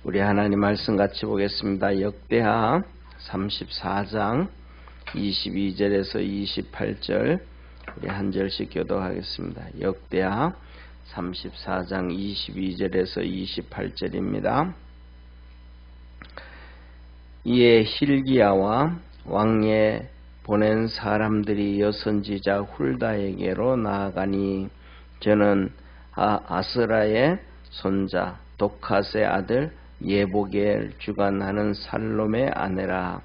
우리 하나님 말씀 같이 보겠습니다. 역대하 34장 22절에서 28절 우리 한 절씩 교독하겠습니다. 역대하 34장 22절에서 28절입니다. 이에 hil기야와 왕에 보낸 사람들이 여선지자 훌다에게로 나아가니 저는 아스라의 손자 독핫의 아들 예보겔 주관하는 살롬의 아내라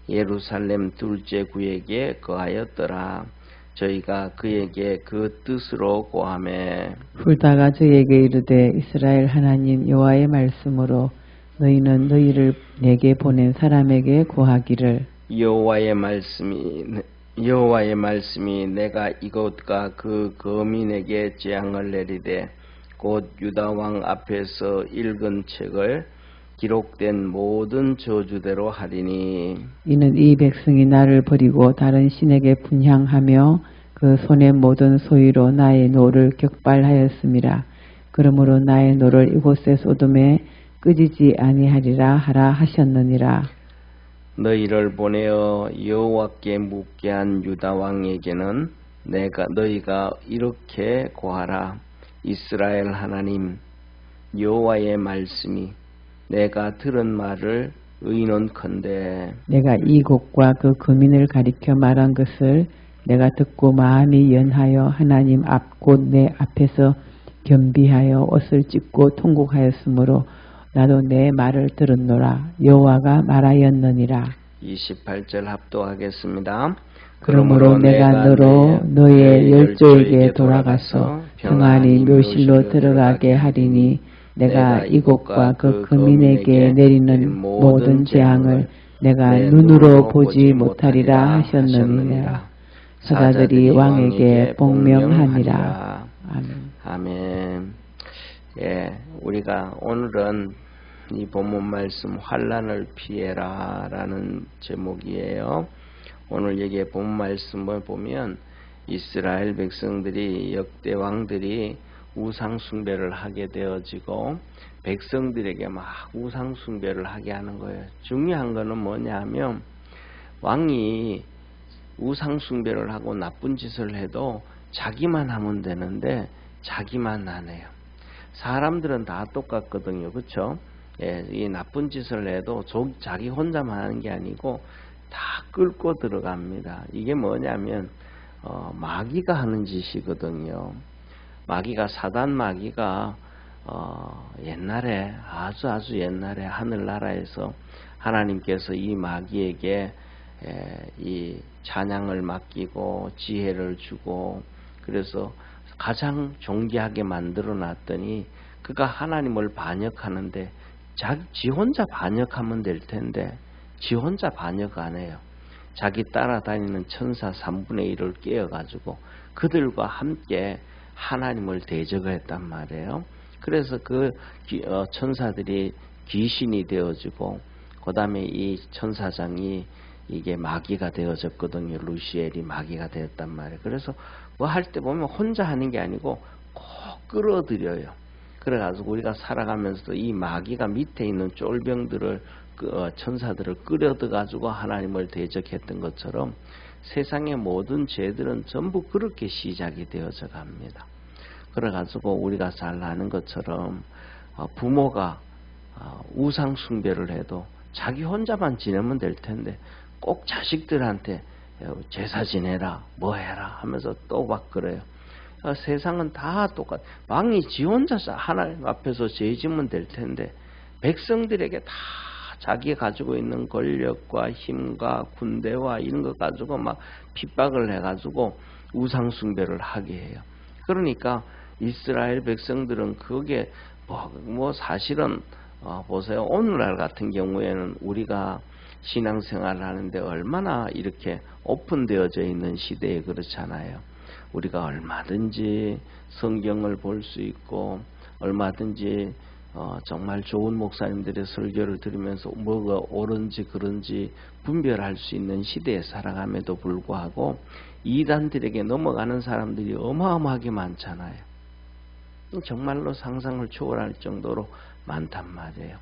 예루살렘 둘째 구에게 거하였더라. 저희가 그에게 그 뜻으로 고하매 훌다가 저에게 이르되 이스라엘 하나님 여호와의 말씀으로 너희는 너희를 내게 보낸 사람에게 고하기를 여호와의 말씀이 내가 이곳과 그 거민에게 재앙을 내리되 곧 유다 왕 앞에서 읽은 책을 기록된 모든 저주대로 하리니 이는 이 백성이 나를 버리고 다른 신에게 분향하며 그 손의 모든 소유로 나의 노를 격발하였음이라. 그러므로 나의 노를 이곳의 소돔에 끄지지 아니하리라 하라 하셨느니라. 너희를 보내어 여호와께 묻게 한 유다 왕에게는 너희가 이렇게 고하라. 이스라엘 하나님 여호와의 말씀이 내가 들은 말을 의논컨대 내가 이곳과 그 거민을 가리켜 말한 것을 내가 듣고 마음이 연하여 하나님 앞 곧 내 앞에서 겸비하여 옷을 찢고 통곡하였으므로 나도 내 말을 들었노라. 여호와가 말하였느니라. 28절 합독하겠습니다. 그러므로 내가 너로 너의 열조에게 돌아가서 평안히 묘실로 들어가게 하리니 내가 이곳과 그 거민에게 내리는 모든 재앙을 내가 눈으로 보지 못하리라 하셨느니라. 사자들이 왕에게 복명하니라. 아멘. 아멘. 예, 우리가 오늘은 이 본문 말씀 환난을 피해라 라는 제목이에요. 오늘 여기에 본문 말씀을 보면 이스라엘 백성들이 역대 왕들이 우상 숭배를 하게 되어지고 백성들에게 막 우상 숭배를 하게 하는 거예요. 중요한 거는 뭐냐 하면 왕이 우상 숭배를 하고 나쁜 짓을 해도 자기만 하면 되는데 자기만 안 해요. 사람들은 다 똑같거든요. 그렇죠? 예, 이 나쁜 짓을 해도 자기 혼자만 하는 게 아니고 다 끌고 들어갑니다. 이게 뭐냐면 마귀가 하는 짓이거든요. 사단 마귀가 옛날에 아주 옛날에 하늘나라에서 하나님께서 이 마귀에게 이 찬양을 맡기고 지혜를 주고 그래서 가장 존귀하게 만들어 놨더니 그가 하나님을 반역하는데 지 혼자 반역하면 될 텐데 지 혼자 반역 안 해요. 자기 따라다니는 천사 3분의 1을 깨어가지고 그들과 함께 하나님을 대적했단 말이에요. 그래서 그 천사들이 귀신이 되어지고 그 다음에 이 천사장이 이게 마귀가 되어졌거든요. 루시엘이 마귀가 되었단 말이에요. 그래서 뭐 할 때 보면 혼자 하는 게 아니고 꼭 끌어들여요. 그래가지고 우리가 살아가면서도 이 마귀가 밑에 있는 쫄병들을 천사들을 끌어들가지고 하나님을 대적했던 것처럼 세상의 모든 죄들은 전부 그렇게 시작이 되어져 갑니다. 그래가지고 우리가 잘 아는 것처럼 부모가 우상 숭배를 해도 자기 혼자만 지내면 될 텐데 꼭 자식들한테 제사 지내라 뭐 해라 하면서 또 막 그래요. 세상은 다 똑같아. 왕이 지 혼자서 하나님 앞에서 죄지면 될 텐데 백성들에게 다 자기가 가지고 있는 권력과 힘과 군대와 이런 거 가지고 막 핍박을 해가지고 우상 숭배를 하게 해요. 그러니까 이스라엘 백성들은 그게 뭐 사실은 보세요. 오늘날 같은 경우에는 우리가 신앙생활을 하는데 얼마나 이렇게 오픈되어져 있는 시대에 그렇잖아요. 우리가 얼마든지 성경을 볼 수 있고 얼마든지 정말 좋은 목사님들의 설교를 들으면서 뭐가 옳은지 그런지 분별할 수 있는 시대에 살아감에도 불구하고 이단들에게 넘어가는 사람들이 어마어마하게 많잖아요. 정말로 상상을 초월할 정도로 많단 말이에요.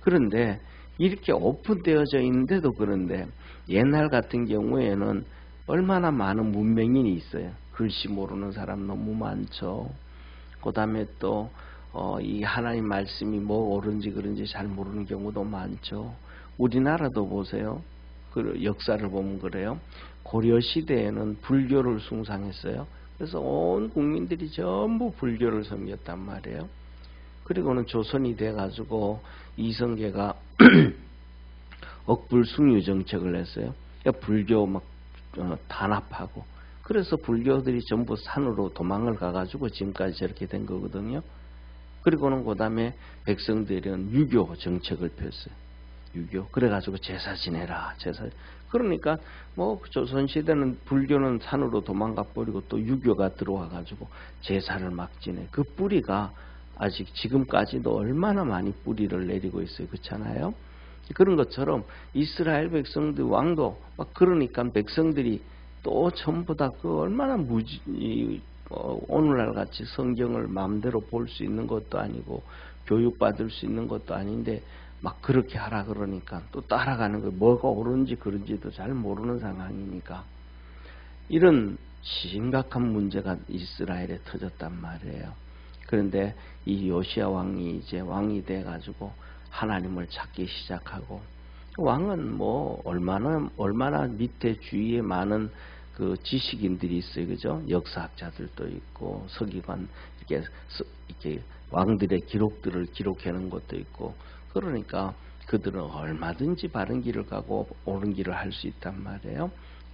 그런데 이렇게 오픈되어져 있는데도 그런데 옛날 같은 경우에는 얼마나 많은 문맹인이 있어요. 글씨 모르는 사람 너무 많죠. 그 다음에 또 이 하나님 말씀이 뭐 옳은지 그런지 잘 모르는 경우도 많죠. 우리나라도 보세요. 그 역사를 보면 그래요. 고려 시대에는 불교를 숭상했어요. 그래서 온 국민들이 전부 불교를 섬겼단 말이에요. 그리고는 조선이 돼가지고 이성계가 억불숭유 정책을 했어요. 그러니까 불교 막 단합하고, 그래서 불교들이 전부 산으로 도망을 가가지고 지금까지 저렇게 된 거거든요. 그리고는 그 다음에 백성들은 유교 정책을 폈어요. 유교. 그래가지고 제사 지내라. 제사. 그러니까 뭐 조선시대는 불교는 산으로 도망가 버리고 또 유교가 들어와가지고 제사를 막 지내. 그 뿌리가 아직 지금까지도 얼마나 많이 뿌리를 내리고 있어요. 그렇잖아요. 그런 것처럼 이스라엘 백성들 왕도 막 그러니까 백성들이 또 전부 다 그 얼마나 오늘날 같이 성경을 마음대로 볼 수 있는 것도 아니고 교육받을 수 있는 것도 아닌데 막 그렇게 하라 그러니까 또 따라가는 거, 뭐가 옳은지 그런지도 잘 모르는 상황이니까 이런 심각한 문제가 이스라엘에 터졌단 말이에요. 그런데 이 요시야 왕이 이제 왕이 돼 가지고 하나님을 찾기 시작하고, 왕은 뭐 얼마나 밑에 주위에 많은 그 지식인들이 있어요. 그죠? 역사학자들도 있고 서기관 이렇게 왕들의 기록들을 기록해 놓은 것도 있고, 그러니까 그들은 얼마든지 바른 길을 가고 옳은 길을 할 수 있단 말이에요.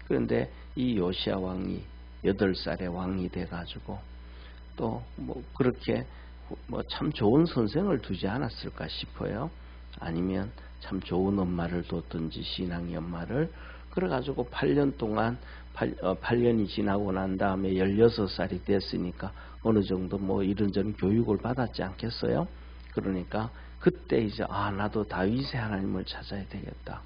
그런데 이 요시야 왕이 8살에 왕이 돼 가지고 또 뭐 그렇게 뭐 참 좋은 선생을 두지 않았을까 싶어요. 아니면 참 좋은 엄마를 뒀든지 신앙의 엄마를. 그래가지고 8년 동안 8년이 지나고 난 다음에 16살이 됐으니까 어느 정도 뭐 이런저런 교육을 받았지 않겠어요? 그러니까 그때 이제 나도 다윗의 하나님을 찾아야 되겠다.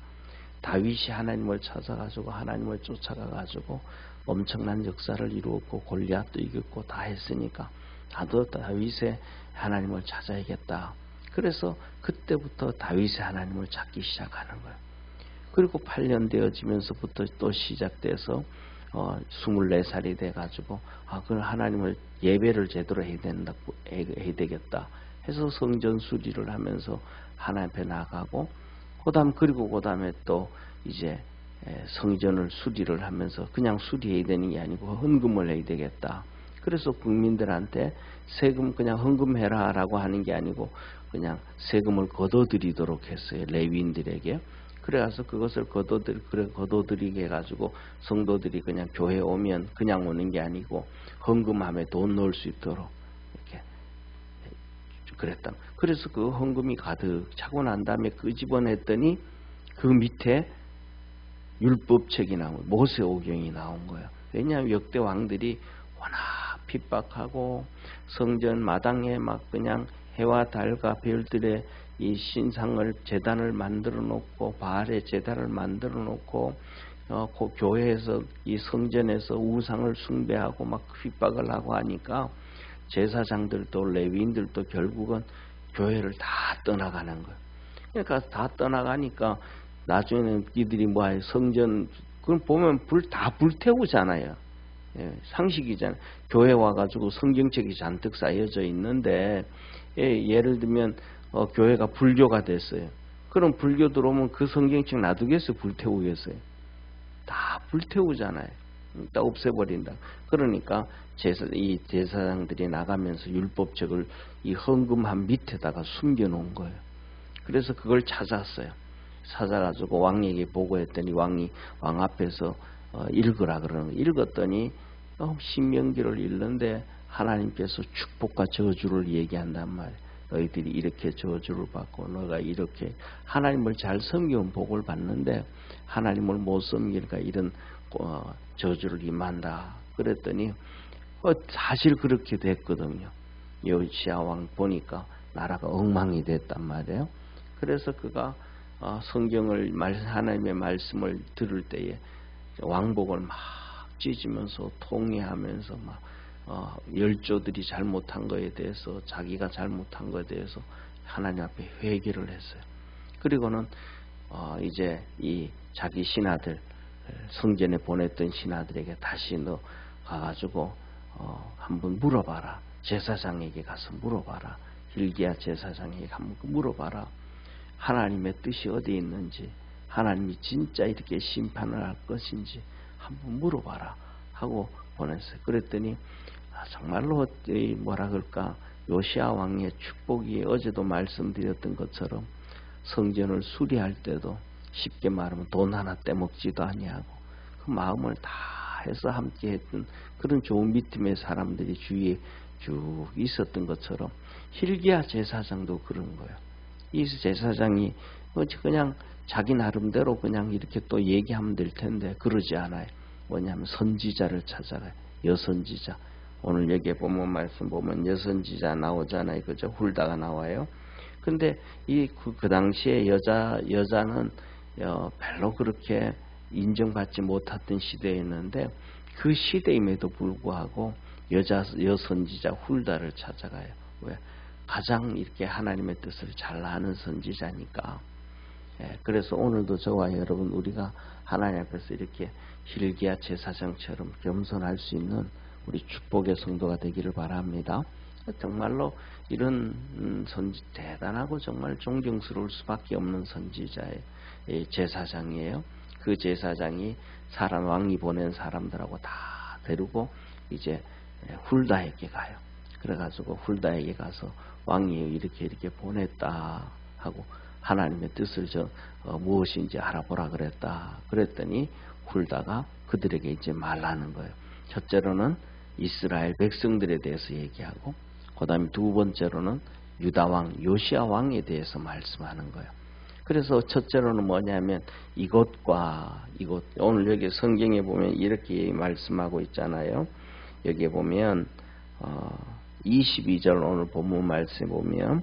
다윗이 하나님을 찾아가지고 하나님을 쫓아가가지고 엄청난 역사를 이루었고 골리앗도 이겼고 다 했으니까 나도 다윗의 하나님을 찾아야겠다. 그래서 그때부터 다윗의 하나님을 찾기 시작하는 거예요. 그리고 8년 되어지면서부터 또 시작돼서 24살이 돼가지고 그걸 하나님을 예배를 제대로 해야 되겠다 해서 성전 수리를 하면서 하나님 앞에 나가고, 그리고 그 다음에 또 이제 성전을 수리를 하면서 그냥 수리해야 되는 게 아니고 헌금을 해야 되겠다. 그래서 국민들한테 세금 그냥 헌금해라 라고 하는 게 아니고 그냥 세금을 거둬들이도록 했어요. 레위인들에게. 그래서 그것을 거둬들이게 해가지고 성도들이 그냥 교회 오면 그냥 오는 게 아니고 헌금함에 돈 넣을 수 있도록 이렇게 그랬다. 그래서 그 헌금이 가득 차고 난 다음에 끄집어냈더니 그 밑에 율법책이 나온 거예요. 모세오경이 나온 거예요. 왜냐하면 역대 왕들이 워낙 핍박하고 성전 마당에 막 그냥 해와 달과 별들의 이 신상을 제단을 만들어 놓고 바알의 제단을 만들어 놓고 그 교회에서 이 성전에서 우상을 숭배하고 막 핍박을 하고 하니까 제사장들도 레위인들도 결국은 교회를 다 떠나가는 거예요. 그러니까 다 떠나가니까 나중에는 이들이 뭐예요? 성전 그럼 보면 다 불태우잖아요. 상식이잖아요. 교회 와가지고 성경책이 잔뜩 쌓여져 있는데 예를 들면 교회가 불교가 됐어요. 그럼 불교 들어오면 그 성경책 놔두겠어요? 불태우겠어요? 다 불태우잖아요. 다 없애버린다. 그러니까 이 제사장들이 나가면서 율법책을 이 헌금함 밑에다가 숨겨놓은 거예요. 그래서 그걸 찾았어요. 찾아가지고 왕에게 보고했더니 왕이 왕 앞에서 읽으라 그러는 거예요. 읽었더니 신명기를 읽는데 하나님께서 축복과 저주를 얘기한단 말이에요. 너희들이 이렇게 저주를 받고 너가 이렇게 하나님을 잘 섬기면 복을 받는데 하나님을 못 섬기니까 이런 저주를 임한다. 그랬더니 사실 그렇게 됐거든요. 요시야 왕 보니까 나라가 엉망이 됐단 말이에요. 그래서 그가 성경을 하나님의 말씀을 들을 때에 왕복을 막 찢으면서 통회하면서 막 열조들이 잘못한 거에 대해서 자기가 잘못한 거에 대해서 하나님 앞에 회개를 했어요. 그리고는 이제 이 자기 신하들, 성전에 보냈던 신하들에게 다시 너 가가지고 한번 물어봐라. 제사장에게 가서 물어봐라. hil기야 제사장에게 한번 물어봐라. 하나님의 뜻이 어디에 있는지, 하나님이 진짜 이렇게 심판을 할 것인지 한번 물어봐라 하고 보냈어요. 그랬더니 정말로 뭐라 그럴까, 요시야 왕의 축복이 어제도 말씀드렸던 것처럼 성전을 수리할 때도 쉽게 말하면 돈 하나 떼먹지도 아니하고 그 마음을 다 해서 함께 했던 그런 좋은 믿음의 사람들이 주위에 쭉 있었던 것처럼 hil기야 제사장도 그런 거예요. 이 제사장이 그냥 자기 나름대로 그냥 이렇게 또 얘기하면 될 텐데 그러지 않아요. 뭐냐면 선지자를 찾아가요. 여선지자. 오늘 여기에 보면 말씀 보면 여선지자 나오잖아요. 그죠? 훌다가 나와요. 근데 그 당시에 여자는 별로 그렇게 인정받지 못했던 시대였는데 그 시대임에도 불구하고 여선지자 훌다를 찾아가요. 왜? 가장 이렇게 하나님의 뜻을 잘 아는 선지자니까. 그래서 오늘도 저와 여러분 우리가 하나님 앞에서 이렇게 hil기야 제사장처럼 겸손할 수 있는 우리 축복의 성도가 되기를 바랍니다. 정말로 이런 대단하고 정말 존경스러울 수밖에 없는 선지자의 제사장이에요. 그 제사장이 왕이 보낸 사람들하고 다 데리고 이제 훌다에게 가요. 그래가지고 훌다에게 가서 왕이 이렇게 보냈다 하고 하나님의 뜻을 무엇인지 알아보라 그랬다. 그랬더니 훌다가 그들에게 이제 말하는 거예요. 첫째로는 이스라엘 백성들에 대해서 얘기하고, 그 다음에 두 번째로는 유다 왕 요시야 왕에 대해서 말씀하는 거예요. 그래서 첫째로는 뭐냐면 이곳과 이곳, 오늘 여기 성경에 보면 이렇게 말씀하고 있잖아요. 여기에 보면 22절 오늘 본문 말씀에 보면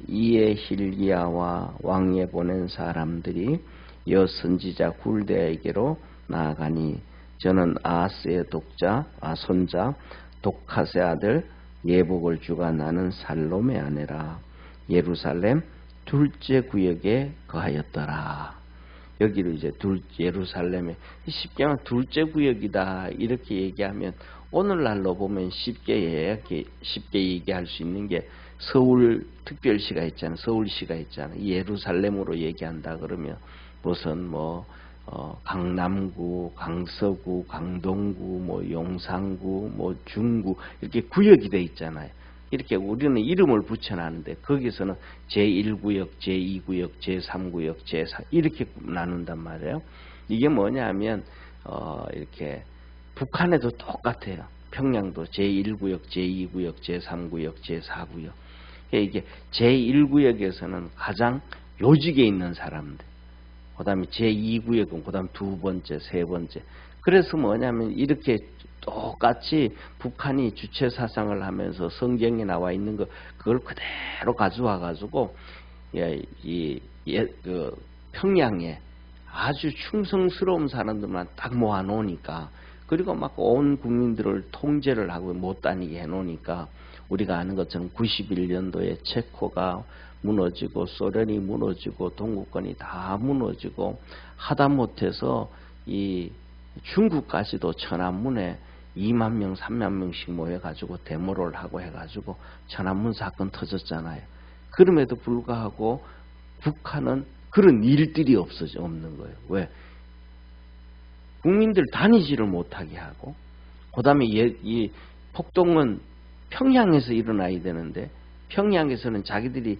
이에 hil기야와 왕에 보낸 사람들이 여선지자 훌다에게로 나아가니 저는 아하스의 손자 독하스의 아들 예복을 주가 나는 살롬의 아내라. 예루살렘 둘째 구역에 거하였더라. 여기로 이제 예루살렘에 쉽게 말하면 둘째 구역이다 이렇게 얘기하면 오늘날로 보면 쉽게 얘기할 수 있는 게 서울 특별시가 있잖아요. 서울시가 있잖아요. 예루살렘으로 얘기한다 그러면 무슨 강남구, 강서구, 강동구, 용산구, 중구 이렇게 구역이 돼 있잖아요. 이렇게 우리는 이름을 붙여놨는데 거기서는 제1구역, 제2구역, 제3구역, 제4 이렇게 나눈단 말이에요. 이게 뭐냐면 이렇게 북한에도 똑같아요. 평양도 제1구역, 제2구역, 제3구역, 제4구역. 이게 제1구역에서는 가장 요직에 있는 사람들, 그 다음에 제2구역은 그 다음 두 번째, 세 번째. 그래서 뭐냐면 이렇게 똑같이 북한이 주체 사상을 하면서 성경에 나와 있는 그걸 그대로 가져와 가지고 그 평양에 아주 충성스러운 사람들만 딱 모아 놓으니까, 그리고 막 온 국민들을 통제를 하고 못 다니게 해 놓으니까 우리가 아는 것처럼 91년도에 체코가 무너지고 소련이 무너지고 동구권이 다 무너지고 하다못해서 이 중국까지도 천안문에 2만 명, 3만 명씩 모여가지고 데모를 하고 해가지고 천안문 사건 터졌잖아요. 그럼에도 불구하고 북한은 그런 일들이 없는 거예요. 왜? 국민들 다니지를 못하게 하고, 그 다음에 이 폭동은 평양에서 일어나야 되는데 평양에서는 자기들이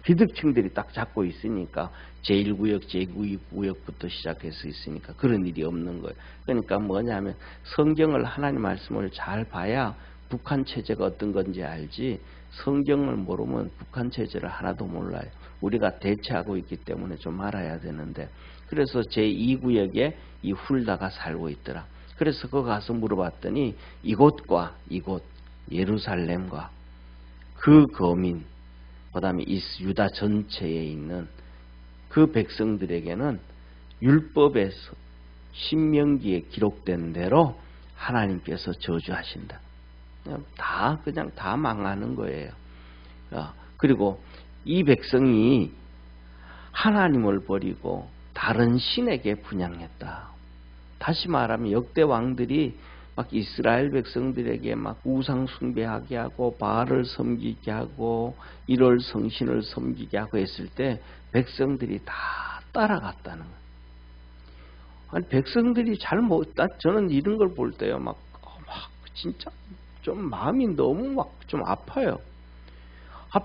기득층들이 딱 잡고 있으니까 제1구역, 제2구역부터 시작해서 있으니까 그런 일이 없는 거예요. 그러니까 뭐냐면 성경을 하나님 말씀을 잘 봐야 북한 체제가 어떤 건지 알지, 성경을 모르면 북한 체제를 하나도 몰라요. 우리가 대체하고 있기 때문에 좀 알아야 되는데, 그래서 제2구역에 이 훌다가 살고 있더라. 그래서 거기 가서 물어봤더니 이곳과 이곳 예루살렘과 그 거민, 그 다음에 유다 전체에 있는 그 백성들에게는 율법에서 신명기에 기록된 대로 하나님께서 저주하신다. 그냥 다 망하는 거예요. 그리고 이 백성이 하나님을 버리고 다른 신에게 분향했다. 다시 말하면 역대 왕들이 막 이스라엘 백성들에게 막 우상 숭배하게 하고 바알을 섬기게 하고 일월 성신을 섬기게 하고 했을 때 백성들이 다 따라갔다는 거예요. 아니 백성들이 저는 이런 걸 볼 때요 막 진짜 좀 마음이 너무 막 좀 아파요.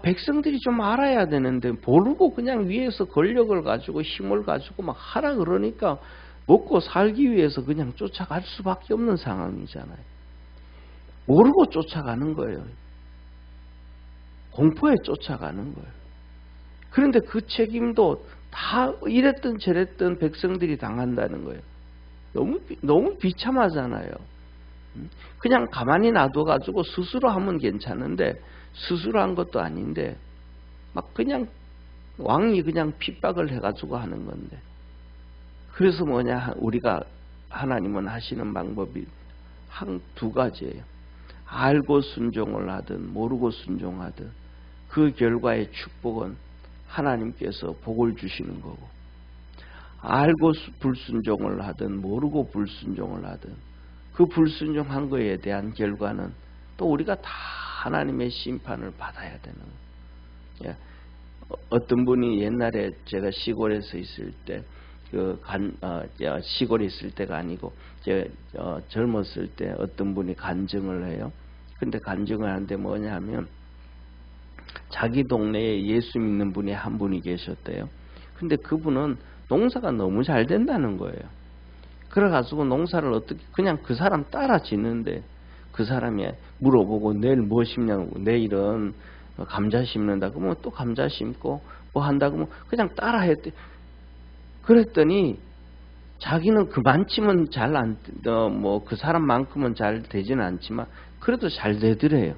백성들이 좀 알아야 되는데 모르고 그냥 위에서 권력을 가지고 힘을 가지고 막 하라 그러니까 먹고 살기 위해서 그냥 쫓아갈 수밖에 없는 상황이잖아요. 모르고 쫓아가는 거예요. 공포에 쫓아가는 거예요. 그런데 그 책임도 다 이랬든 저랬든 백성들이 당한다는 거예요. 너무 비참하잖아요. 그냥 가만히 놔둬가지고 스스로 하면 괜찮은데 스스로 한 것도 아닌데 막 그냥 왕이 그냥 핍박을 해가지고 하는 건데 그래서 뭐냐 우리가 하나님은 하시는 방법이 한 두 가지예요. 알고 순종을 하든 모르고 순종하든 그 결과의 축복은 하나님께서 복을 주시는 거고 알고 불순종을 하든 모르고 불순종을 하든 그 불순종한 거에 대한 결과는 또 우리가 다 하나님의 심판을 받아야 되는 거예요. 어떤 분이 옛날에 제가 시골에서 있을 때 시골에 있을 때가 아니고 제가 젊었을 때 어떤 분이 간증을 해요. 근데 간증을 하는데 뭐냐면 자기 동네에 예수 믿는 분이 한 분이 계셨대요. 근데 그분은 농사가 너무 잘 된다는 거예요. 그래가지고 농사를 어떻게 그냥 그 사람 따라 짓는데 그 사람이 물어보고 내일 뭐 심냐고 내일은 감자 심는다 그러면 또 감자 심고 뭐 한다고 하면 그냥 따라 했대. 그랬더니 자기는 그만치면 잘 안 뭐 그 사람만큼은 잘 되지는 않지만 그래도 잘 되더래요.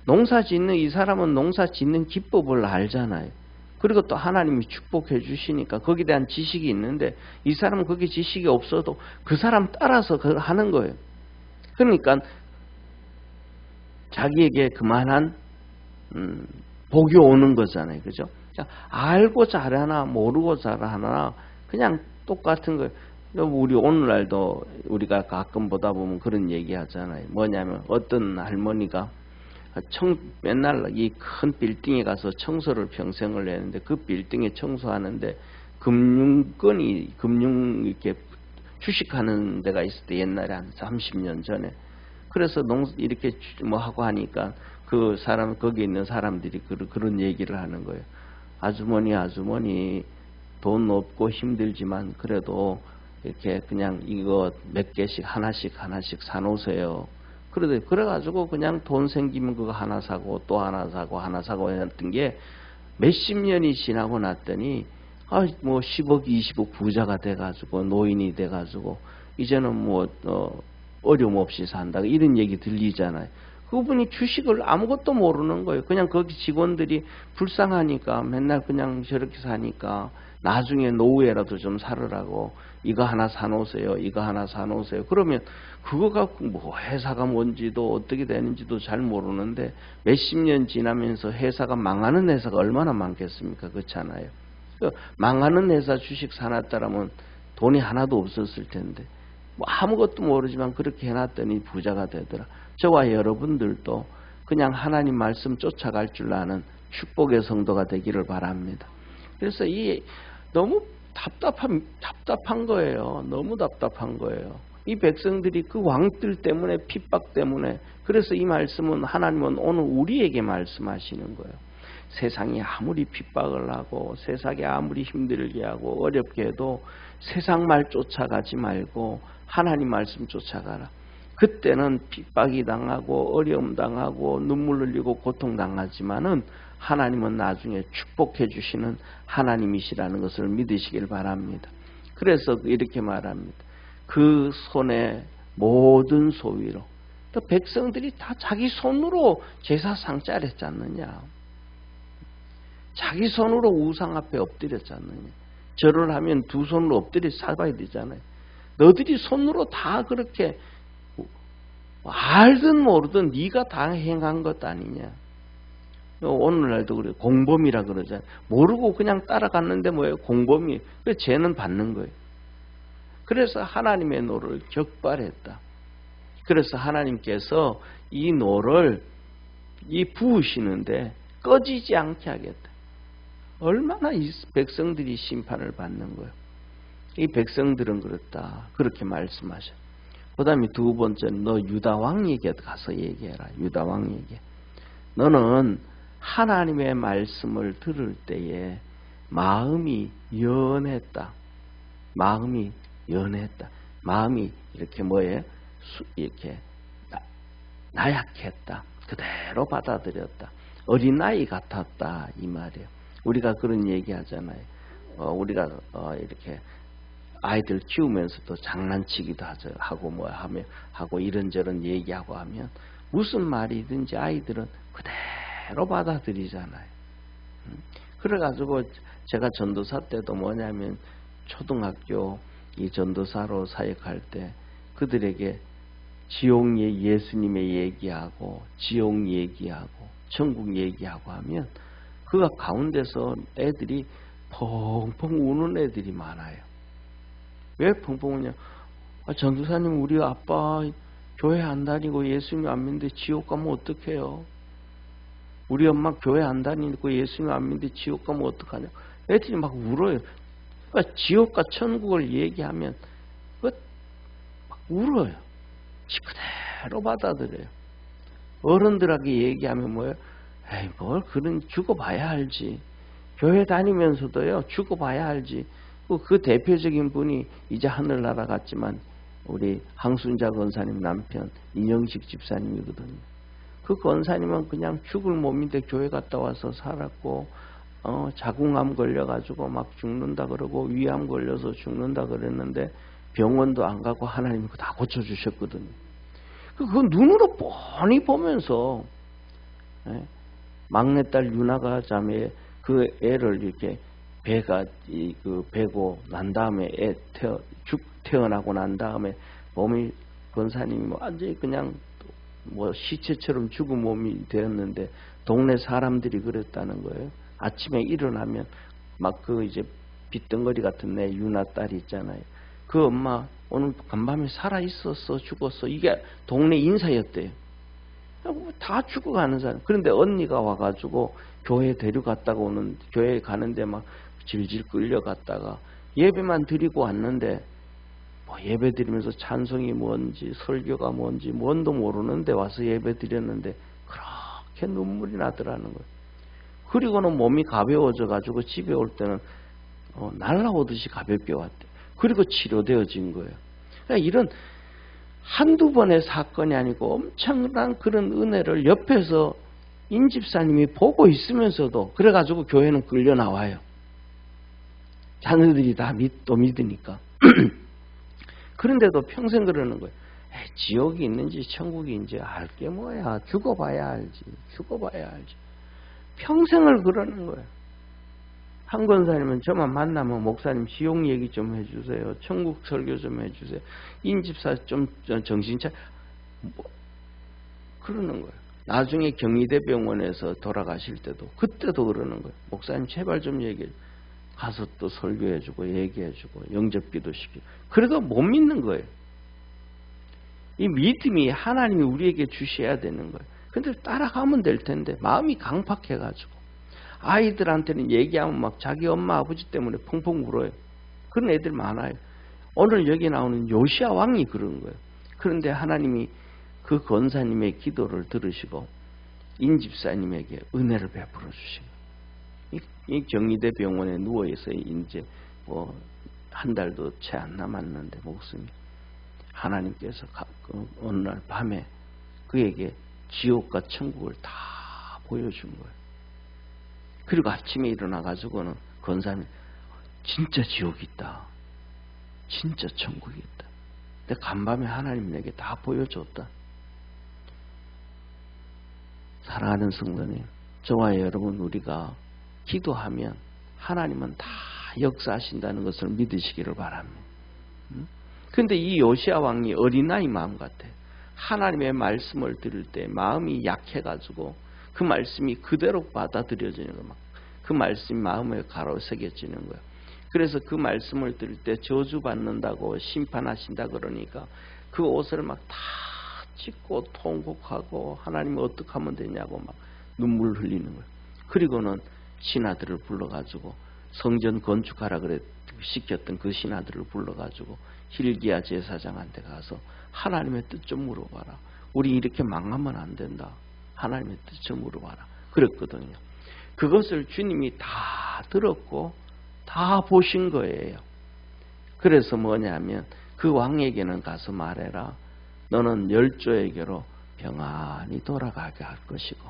농사 짓는 이 사람은 농사 짓는 기법을 알잖아요. 그리고 또 하나님이 축복해 주시니까 거기에 대한 지식이 있는데 이 사람은 거기에 지식이 없어도 그 사람 따라서 하는 거예요. 그러니까 자기에게 그만한 복이 오는 거잖아요. 그죠? 알고 잘하나 모르고 잘하나 그냥 똑같은 거예요. 우리 오늘날도 우리가 가끔 보다 보면 그런 얘기 하잖아요. 뭐냐면 어떤 할머니가 맨날 이 큰 빌딩에 가서 청소를 평생을 했는데 그 빌딩에 청소하는데 금융 이렇게 주식하는 데가 있을 때 옛날에 한 30년 전에 그래서 이렇게 뭐 하고 하니까 그 사람 거기 있는 사람들이 그런 얘기를 하는 거예요. 아주머니 돈 없고 힘들지만 그래도 이렇게 그냥 이거 몇 개씩 하나씩 사놓으세요. 그래가지고 그냥 돈 생기면 그거 하나 사고 또 하나 사고 했던 게 몇십 년이 지나고 났더니 뭐 10억 20억 부자가 돼가지고 노인이 돼가지고 이제는 뭐 어려움 없이 산다 이런 얘기 들리잖아요. 그분이 주식을 아무것도 모르는 거예요. 그냥 거기 직원들이 불쌍하니까 맨날 그냥 저렇게 사니까 나중에 노후에라도 좀 살으라고 이거 하나 사놓으세요. 이거 하나 사놓으세요. 그러면 그거 갖고 뭐 회사가 뭔지도 어떻게 되는지도 잘 모르는데 몇십 년 지나면서 회사가 망하는 회사가 얼마나 많겠습니까? 그렇잖아요. 망하는 회사 주식 사놨다라면 돈이 하나도 없었을 텐데 뭐 아무것도 모르지만 그렇게 해놨더니 부자가 되더라. 저와 여러분들도 그냥 하나님 말씀 쫓아갈 줄 아는 축복의 성도가 되기를 바랍니다. 그래서 너무 답답한 거예요. 너무 답답한 거예요. 이 백성들이 그 왕들 때문에 핍박 때문에 그래서 이 말씀은 하나님은 오늘 우리에게 말씀하시는 거예요. 세상이 아무리 핍박을 하고 세상이 아무리 힘들게 하고 어렵게 해도 세상 말 쫓아가지 말고 하나님 말씀 쫓아가라. 그때는 핍박이 당하고 어려움 당하고 눈물 흘리고 고통 당하지만은 하나님은 나중에 축복해 주시는 하나님이시라는 것을 믿으시길 바랍니다. 그래서 이렇게 말합니다. 그 손에 모든 소위로 또 백성들이 다 자기 손으로 제사상 짜렸지 않느냐. 자기 손으로 우상 앞에 엎드렸지 않느냐. 절을 하면 두 손으로 엎드려 살아야 되잖아요. 너희들이 손으로 다 그렇게 알든 모르든 네가 다 행한 것 아니냐. 오늘날도 그래. 공범이라 그러잖아요. 모르고 그냥 따라갔는데 뭐예요? 공범이. 그래서 죄는 받는 거예요. 그래서 하나님의 노를 격발했다. 그래서 하나님께서 이 노를 부으시는데 꺼지지 않게 하겠다. 얼마나 이 백성들이 심판을 받는 거예요. 이 백성들은 그렇다. 그렇게 말씀하셔. 그 다음에 두 번째는 너 유다 왕에게 가서 얘기해라. 유다 왕에게. 너는 하나님의 말씀을 들을 때에 마음이 연했다. 마음이 연했다. 마음이 이렇게 뭐예요? 이렇게 나약했다. 그대로 받아들였다. 어린아이 같았다. 이 말이에요. 우리가 그런 얘기 하잖아요. 우리가 이렇게 아이들 키우면서도 장난치기도 하고 뭐 하고 이런저런 얘기하고 하면 무슨 말이든지 아이들은 그대로 받아들이잖아요. 그래가지고 제가 전도사 때도 뭐냐면 초등학교 이 전도사로 사역할 때 그들에게 지옥 예수님의 얘기하고 지옥 얘기하고 천국 얘기하고 하면 그 가운데서 애들이 펑펑 우는 애들이 많아요. 왜 펑펑 우냐? 전도사님 우리 아빠 교회 안 다니고 예수님 안 믿는데 지옥 가면 어떡해요? 우리 엄마 교회 안 다니고 예수님 안 믿는데 지옥 가면 어떡하냐? 애들이 막 울어요. 그러니까 지옥과 천국을 얘기하면 막 울어요. 그대로 받아들여요. 어른들에게 얘기하면 뭐예요? 에이 뭘 그런 죽어봐야 알지. 교회 다니면서도요 죽어봐야 알지. 그 대표적인 분이 이제 하늘나라 갔지만 우리 항순자 권사님 남편 인영식 집사님이거든요. 그 권사님은 그냥 죽을 몸인데 교회 갔다 와서 살았고 자궁암 걸려가지고 막 죽는다 그러고 위암 걸려서 죽는다 그랬는데 병원도 안 가고 하나님이 다 고쳐주셨거든요. 그 눈으로 뻔히 보면서 막내딸 유나가 자매 그 애를 이렇게 배가 그 배고 난 다음에 태어나고 난 다음에 몸이 권사님이 완전히 그냥 뭐 시체처럼 죽은 몸이 되었는데 동네 사람들이 그랬다는 거예요. 아침에 일어나면 막 그 이제 빗덩거리 같은 내 유나 딸이 있잖아요. 그 엄마 오늘 간밤에 살아 있었어 죽었어 이게 동네 인사였대요. 다 죽어가는 사람. 그런데 언니가 와가지고 교회 데려갔다가 오는 교회에 가는데 막 질질 끌려갔다가 예배만 드리고 왔는데 뭐 예배 드리면서 찬송이 뭔지 설교가 뭔지 뭔도 모르는데 와서 예배 드렸는데 그렇게 눈물이 나더라는 거예요. 그리고는 몸이 가벼워져 가지고 집에 올 때는 날아오듯이 가볍게 왔대. 그리고 치료되어진 거예요. 그러니까 이런 한두 번의 사건이 아니고 엄청난 그런 은혜를 옆에서 임집사님이 보고 있으면서도 그래가지고 교회는 끌려 나와요. 자녀들이 다 믿으니까. 그런데도 평생 그러는 거예요. 지옥이 있는지 천국이 있는지 알게 뭐야. 죽어봐야 알지. 죽어봐야 알지. 평생을 그러는 거예요. 한 권사님은 저만 만나면 목사님 지옥 얘기 좀 해주세요. 천국 설교 좀 해주세요. 인집사 좀 정신차 뭐 그러는 거예요. 나중에 경희대병원에서 돌아가실 때도 그때도 그러는 거예요. 목사님 제발 좀 얘기해. 가서 또 설교해주고 얘기해주고 영접기도 시키고 그래도 못 믿는 거예요. 이 믿음이 하나님이 우리에게 주셔야 되는 거예요. 근데 따라가면 될 텐데 마음이 강팍해가지고 아이들한테는 얘기하면 막 자기 엄마 아버지 때문에 펑펑 울어요. 그런 애들 많아요. 오늘 여기 나오는 요시야 왕이 그런 거예요. 그런데 하나님이 그 권사님의 기도를 들으시고 인집사님에게 은혜를 베풀어 주시고 이 경희대 병원에 누워있어요. 이제 뭐 한 달도 채 안 남았는데 목숨이 하나님께서 어느 날 밤에 그에게 지옥과 천국을 다 보여준 거예요. 그리고 아침에 일어나가지고는 권사님 진짜 지옥이 있다. 진짜 천국이 있다. 근데 간밤에 하나님 내게 다 보여줬다. 사랑하는 성도님, 저와 여러분 우리가 기도하면 하나님은 다 역사하신다는 것을 믿으시기를 바랍니다. 그런데 이 요시야 왕이 어린아이 마음 같아요. 하나님의 말씀을 들을 때 마음이 약해가지고 그 말씀이 그대로 받아들여지는 거예요. 그 말씀이 마음에 가로새겨지는 거예요. 그래서 그 말씀을 들을 때 저주받는다고 심판하신다 그러니까 그 옷을 막 다 찢고 통곡하고 하나님이 어떻게 하면 되냐고 막 눈물 흘리는 거예요. 그리고는 신하들을 불러가지고 성전 건축하라 그래 시켰던 그 신하들을 불러가지고 hil기야 제사장한테 가서 하나님의 뜻 좀 물어봐라. 우리 이렇게 망하면 안 된다. 하나님의 뜻 좀 물어봐라. 그랬거든요. 그것을 주님이 다 들었고 다 보신 거예요. 그래서 뭐냐면 그 왕에게는 가서 말해라. 너는 열조에게로 평안히 돌아가게 할 것이고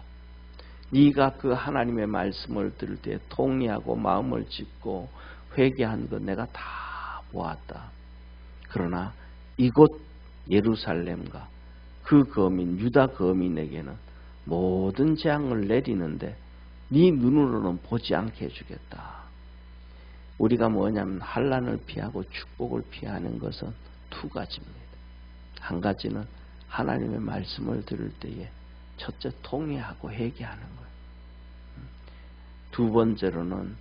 네가 그 하나님의 말씀을 들을 때 통회하고 마음을 찢고 회개한 것 내가 다 보았다. 그러나 이곳 예루살렘과 그 거민 유다 거민에게는 모든 재앙을 내리는데 네 눈으로는 보지 않게 해주겠다. 우리가 뭐냐면 환난을 피하고 축복을 피하는 것은 두 가지입니다. 한 가지는 하나님의 말씀을 들을 때에 첫째 통회하고 회개하는 거예요. 두 번째로는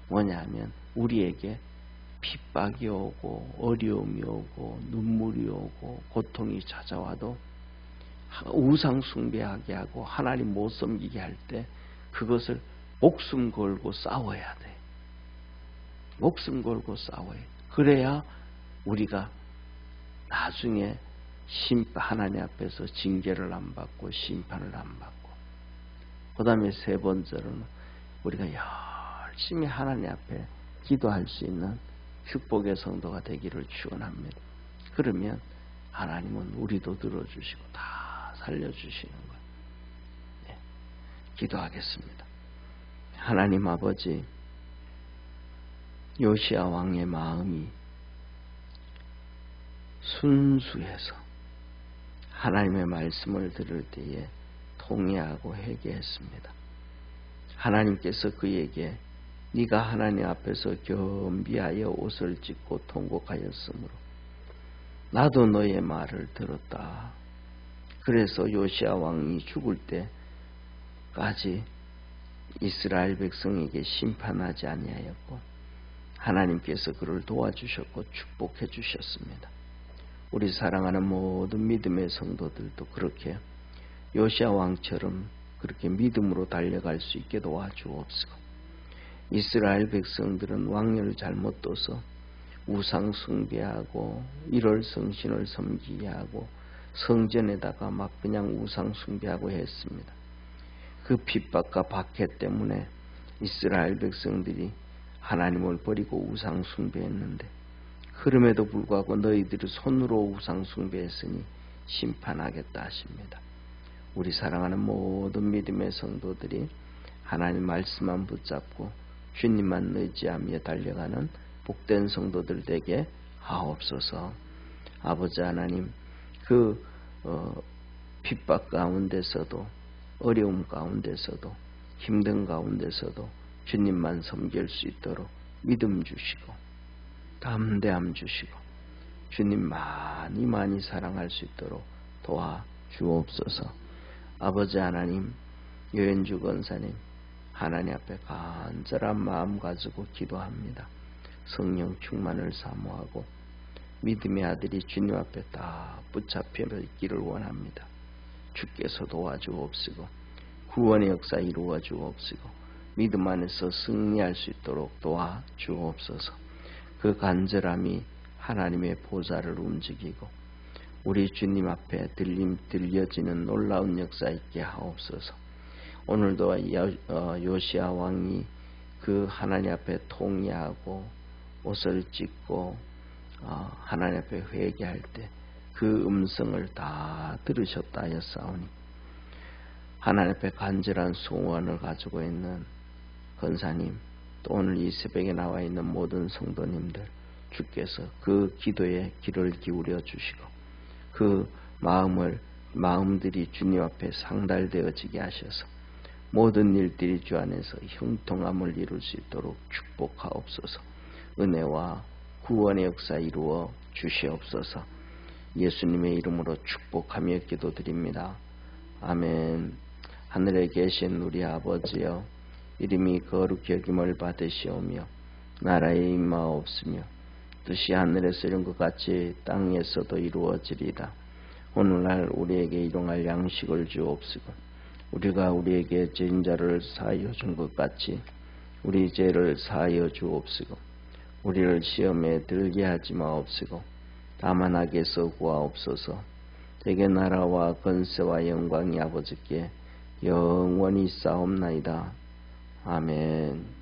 뭐냐면 우리에게 핍박이 오고 어려움이 오고 눈물이 오고 고통이 찾아와도 우상 숭배하게 하고 하나님 못 섬기게 할 때 그것을 목숨 걸고 싸워야 돼. 목숨 걸고 싸워야 돼. 그래야 우리가 나중에 하나님 앞에서 징계를 안 받고 심판을 안 받고, 그 다음에 세 번째로는 우리가 열심히 하나님 앞에 기도할 수 있는 축복의 성도가 되기를 축원합니다. 그러면 하나님은 우리도 들어주시고 다 살려주시는 거예요. 네. 기도하겠습니다. 하나님 아버지, 요시야 왕의 마음이 순수해서 하나님의 말씀을 들을 때에 통회하고 회개했습니다. 하나님께서 그에게 네가 하나님 앞에서 겸비하여 옷을 찢고 통곡하였으므로 나도 너의 말을 들었다. 그래서 요시야 왕이 죽을 때까지 이스라엘 백성에게 심판하지 아니하였고 하나님께서 그를 도와주셨고 축복해 주셨습니다. 우리 사랑하는 모든 믿음의 성도들도 그렇게 요시야 왕처럼 그렇게 믿음으로 달려갈 수 있게 도와주옵시고, 이스라엘 백성들은 왕년을 잘못 둬서 우상 숭배하고 일월 성신을 섬기게 하고 성전에다가 막 그냥 우상 숭배하고 했습니다. 그 핍박과 박해 때문에 이스라엘 백성들이 하나님을 버리고 우상 숭배했는데, 그럼에도 불구하고 너희들이 손으로 우상 숭배했으니 심판하겠다 하십니다. 우리 사랑하는 모든 믿음의 성도들이 하나님 말씀만 붙잡고 주님만 의지하며 달려가는 복된 성도들 되게 하옵소서. 아버지 하나님, 그 핍박 가운데서도 어려움 가운데서도 힘든 가운데서도 주님만 섬길 수 있도록 믿음 주시고 담대함 주시고 주님 많이 사랑할 수 있도록 도와주옵소서. 아버지 하나님, 여현주 권사님 하나님 앞에 간절한 마음 가지고 기도합니다. 성령 충만을 사모하고 믿음의 아들이 주님 앞에 다 붙잡혀 있기를 원합니다. 주께서 도와주옵시고 구원의 역사 이루어 주옵시고 믿음 안에서 승리할 수 있도록 도와주옵소서. 그 간절함이 하나님의 보좌를 움직이고 우리 주님 앞에 들려지는 놀라운 역사 있게 하옵소서. 오늘도 요시야 왕이 그 하나님 앞에 통회하고 옷을 찢고 하나님 앞에 회개할 때 그 음성을 다 들으셨다 하였사오니, 하나님 앞에 간절한 소원을 가지고 있는 권사님, 또 오늘 이 새벽에 나와 있는 모든 성도님들, 주께서 그 기도에 귀를 기울여 주시고 그 마음들이 주님 앞에 상달되어지게 하셔서 모든 일들이 주 안에서 형통함을 이룰 수 있도록 축복하옵소서. 은혜와 구원의 역사 이루어 주시옵소서. 예수님의 이름으로 축복하며 기도드립니다. 아멘. 하늘에 계신 우리 아버지여, 이름이 거룩히 여김을 받으시오며 나라에 임하옵시며 뜻이 하늘에서 이룬 것 같이 땅에서도 이루어지리이다. 오늘날 우리에게 일용할 양식을 주옵시고 우리가 우리에게 죄인 자를 사하여 준 것 같이 우리 죄를 사하여 주옵시고 우리를 시험에 들게 하지 마옵시고 다만 악에서 구하옵소서. 대개 나라와 권세와 영광이 아버지께 영원히 싸움나이다. 아멘.